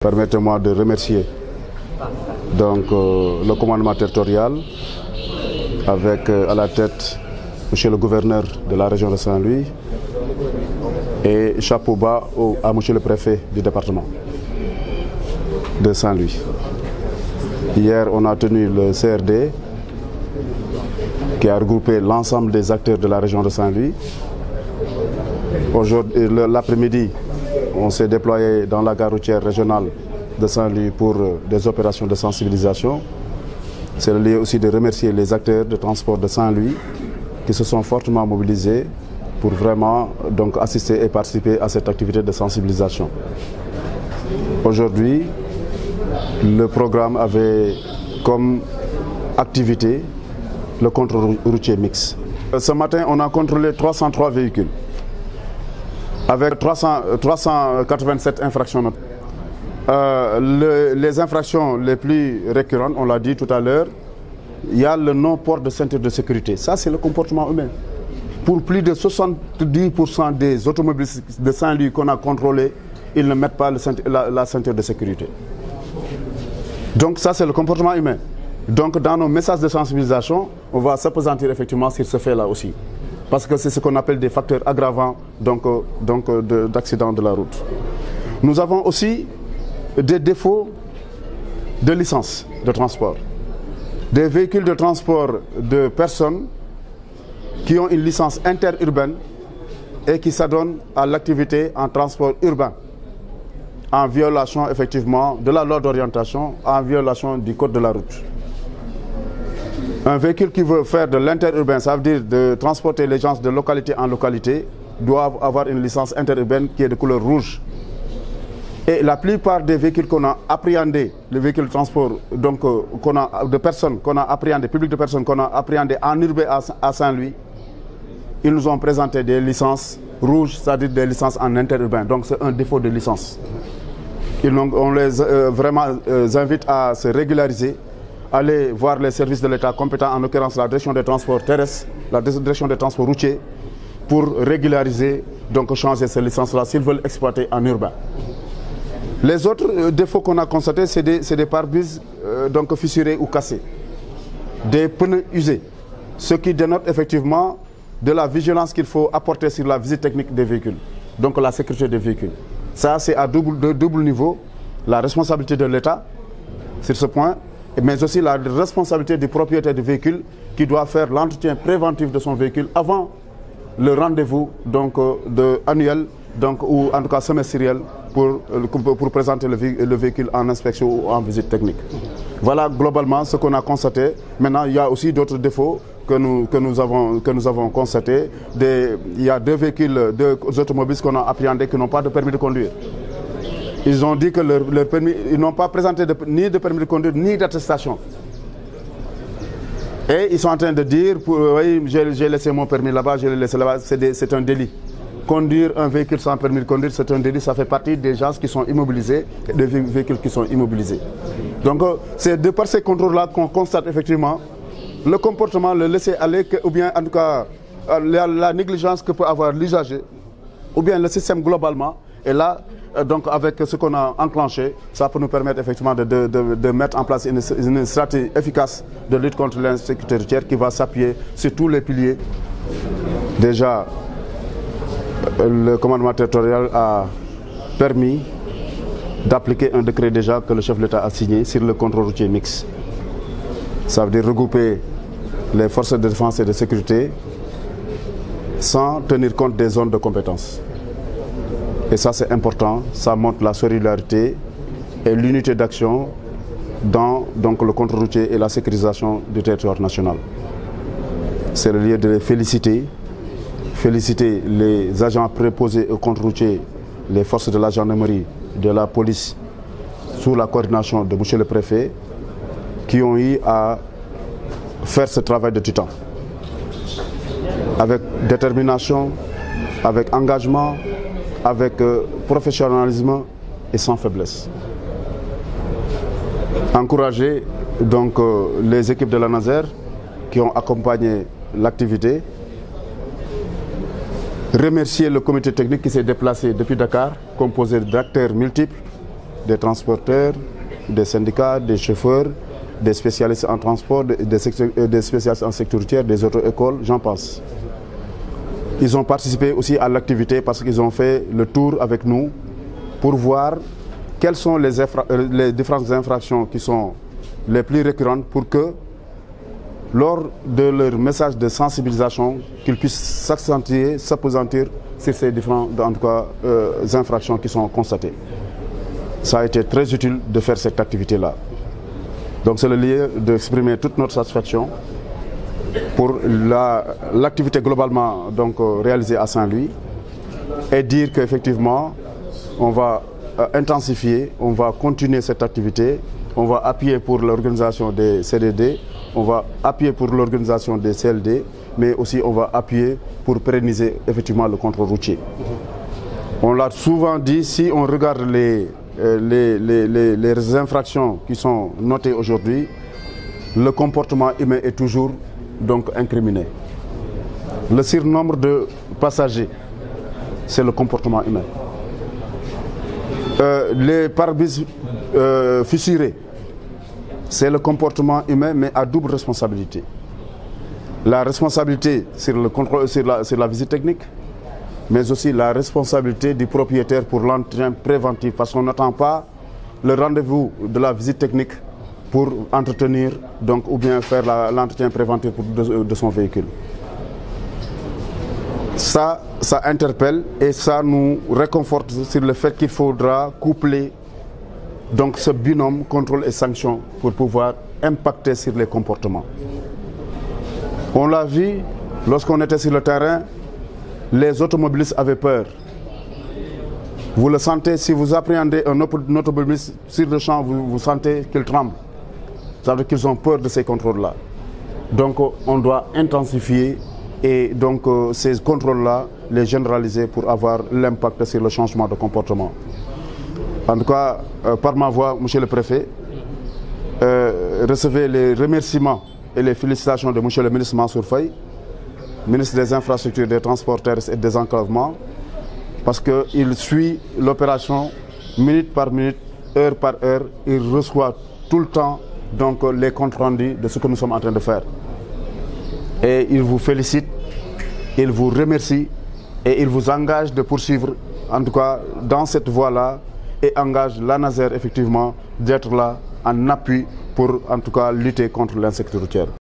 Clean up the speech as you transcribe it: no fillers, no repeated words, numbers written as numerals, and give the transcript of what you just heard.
Permettez-moi de remercier donc, le commandement territorial avec à la tête monsieur le gouverneur de la région de Saint-Louis et chapeau bas à monsieur le préfet du département de Saint-Louis. Hier, on a tenu le CRD qui a regroupé l'ensemble des acteurs de la région de Saint-Louis. Aujourd'hui, l'après-midi, on s'est déployé dans la gare routière régionale de Saint-Louis pour des opérations de sensibilisation. C'est le lieu aussi de remercier les acteurs de transport de Saint-Louis qui se sont fortement mobilisés pour vraiment donc, assister et participer à cette activité de sensibilisation. Aujourd'hui, le programme avait comme activité le contrôle routier mixte. Ce matin, on a contrôlé 303 véhicules avec 387 infractions. Les infractions les plus récurrentes, on l'a dit tout à l'heure, il y a le non-port de ceinture de sécurité. Ça, c'est le comportement humain. Pour plus de 70% des automobilistes de Saint-Louis qu'on a contrôlés, ils ne mettent pas la ceinture de sécurité. Donc ça, c'est le comportement humain. Donc dans nos messages de sensibilisation, on va s'appesantir effectivement sur ce fait-là aussi. Parce que c'est ce qu'on appelle des facteurs aggravants d'accidents de la route. Nous avons aussi des défauts de licence de transport. Des véhicules de transport de personnes qui ont une licence interurbaine et qui s'adonnent à l'activité en transport urbain, en violation effectivement de la loi d'orientation, en violation du code de la route. Un véhicule qui veut faire de l'interurbain, ça veut dire de transporter les gens de localité en localité, doit avoir une licence interurbaine qui est de couleur rouge. Et la plupart des véhicules qu'on a appréhendés, les véhicules de transport de personnes qu'on a appréhendés, publics de personnes qu'on a appréhendés en urbain à Saint-Louis, ils nous ont présenté des licences rouges, c'est-à-dire des licences en interurbain. Donc c'est un défaut de licence. On les invite à se régulariser, aller voir les services de l'État compétents, en l'occurrence la direction des transports terrestres, la direction des transports routiers, pour régulariser, donc changer ces licences-là s'ils veulent exploiter en urbain. Les autres défauts qu'on a constatés, c'est des pare-brises fissurés ou cassés, des pneus usés, ce qui dénote effectivement de la vigilance qu'il faut apporter sur la visite technique des véhicules, donc la sécurité des véhicules. Ça, c'est à double niveau, la responsabilité de l'État sur ce point, mais aussi la responsabilité du propriétaire du véhicule qui doit faire l'entretien préventif de son véhicule avant le rendez-vous annuel ou en tout cas semestriel pour présenter le véhicule en inspection ou en visite technique. Voilà globalement ce qu'on a constaté. Maintenant, il y a aussi d'autres défauts que nous avons constatés. Il y a deux automobilistes qu'on a appréhendés qui n'ont pas de permis de conduire. Ils ont dit que leur permis, ils n'ont pas présenté ni de permis de conduire ni d'attestation. Et ils sont en train de dire, oui, j'ai laissé mon permis là-bas, je l'ai laissé là-bas, c'est un délit. Conduire un véhicule sans permis de conduire, c'est un délit, ça fait partie des gens qui sont immobilisés, des véhicules qui sont immobilisés. Donc c'est de par ces contrôles-là qu'on constate effectivement le comportement, le laisser-aller, ou bien en tout cas la négligence que peut avoir l'usager, ou bien le système globalement. Et là, donc avec ce qu'on a enclenché, ça peut nous permettre effectivement de mettre en place une stratégie efficace de lutte contre l'insécurité routière qui va s'appuyer sur tous les piliers. Déjà, le commandement territorial a permis d'appliquer un décret déjà que le chef de l'État a signé sur le contrôle routier mixte. Ça veut dire regrouper les forces de défense et de sécurité sans tenir compte des zones de compétence. Et ça, c'est important, ça montre la solidarité et l'unité d'action dans le contrôle routier et la sécurisation du territoire national. C'est le lieu de les féliciter les agents préposés au contrôle routier, les forces de la gendarmerie, de la police, sous la coordination de M. le préfet, qui ont eu à faire ce travail de titan. Avec détermination, avec engagement, avec professionnalisme et sans faiblesse. Encourager donc les équipes de la Naser qui ont accompagné l'activité. Remercier le comité technique qui s'est déplacé depuis Dakar, composé d'acteurs multiples, des transporteurs, des syndicats, des chauffeurs, des spécialistes en transport, des spécialistes en sécurité, des auto-écoles, j'en passe. Ils ont participé aussi à l'activité parce qu'ils ont fait le tour avec nous pour voir quelles sont les différentes infractions qui sont les plus récurrentes pour que, lors de leur message de sensibilisation, qu'ils puissent s'accentuer, s'appesantir sur ces différentes infractions qui sont constatées. Ça a été très utile de faire cette activité-là. Donc c'est le lieu d'exprimer toute notre satisfaction pour l'activité globalement réalisée à Saint-Louis et dire qu'effectivement on va intensifier, on va continuer cette activité, on va appuyer pour l'organisation des CDD, on va appuyer pour l'organisation des CLD, mais aussi on va appuyer pour pérenniser effectivement le contrôle routier. On l'a souvent dit, si on regarde les infractions qui sont notées aujourd'hui, le comportement humain est toujours incriminé. Le surnombre de passagers, c'est le comportement humain. Les pare-brises fissurés, c'est le comportement humain, mais à double responsabilité. La responsabilité sur le contrôle, sur la visite technique, mais aussi la responsabilité du propriétaire pour l'entretien préventif, parce qu'on n'attend pas le rendez-vous de la visite technique pour entretenir ou bien faire l'entretien préventif de son véhicule. Ça interpelle et ça nous réconforte sur le fait qu'il faudra coupler ce binôme contrôle et sanction pour pouvoir impacter sur les comportements. On l'a vu lorsqu'on était sur le terrain, les automobilistes avaient peur. Vous le sentez, si vous appréhendez un automobiliste sur le champ, vous sentez qu'il tremble. Ça veut dire qu'ils ont peur de ces contrôles-là. Donc on doit intensifier et ces contrôles-là, les généraliser pour avoir l'impact sur le changement de comportement. En tout cas, par ma voix, monsieur le préfet, recevez les remerciements et les félicitations de monsieur le ministre Mansour Faye, ministre des Infrastructures, des Transports terrestres et des Enclavements, parce qu'il suit l'opération minute par minute, heure par heure. Il reçoit tout le temps les comptes rendus de ce que nous sommes en train de faire. Et il vous félicite, il vous remercie et il vous engage de poursuivre, en tout cas dans cette voie-là, et engage l'ANASER effectivement d'être là en appui pour en tout cas lutter contre l'insécurité routière.